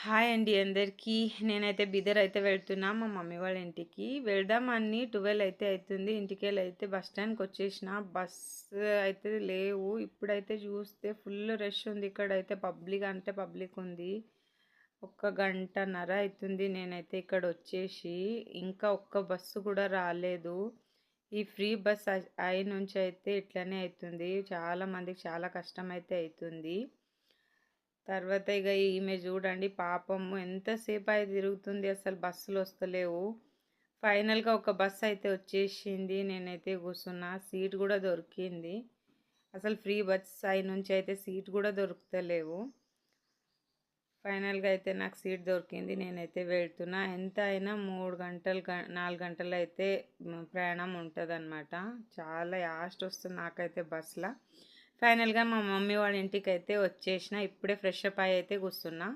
Hi అండి అందరికీ. నేనైతే బీదర్ అయితే వెళ్తున్నా మా మమ్మీ వాళ్ళ ఇంటికి. వెళ్దామని 12 అయితే అయితుంది. ఇంటికెళ్ళైతే బస్ స్టాండ్‌కొచ్చేసిన. బస్సు అయితే లేవు. ఇప్పుడైతే చూస్తే ఫుల్ రష్ ఉంది. ఇక్కడైతే పబ్లిక్ అంటే పబ్లిక్ ఉంది. ఒక గంటన్నర అయితుంది నేనైతే ఇక్కడొచ్చేసి. ఇంకా ఒక్క బస్సు కూడా రాలేదు. ఈ ఫ్రీ బస్ అయి నుంచి అయితే ఇట్లనే అయితుంది. చాలా మందికి చాలా కష్టమైతే అయితుంది. తర్వాత ఇగ ఈమె చూడండి పాపం ఎంతసేపు అయి తిరుగుతుంది, అసలు బస్సులు వస్తలేవు. ఫైనల్‌గా ఒక బస్ అయితే వచ్చేసింది. నేనైతే కూర్చున్నా. సీట్ కూడా దొరికింది. అసలు ఫ్రీ బస్ సైడ్ నుంచి అయితే సీట్ కూడా దొరుకుతలేవు. ఫైనల్‌గా అయితే నాకు సీట్ దొరికింది. నేనైతే వెళ్తున్నా. ఎంత అయినా 3 గంటలు 4 గంటలు అయితే ప్రయాణం ఉంటదనమాట. చాలా యాస్ట్ వస్తుంది నాకైతే బస్‌ల. ఫైనల్‌గా మా మమ్మీ వాళ్ళ ఇంటికైతే వచ్చేసిన. ఇప్పుడే ఫ్రెష్ అప్ అయ్యి అయితే కూర్చున్నా.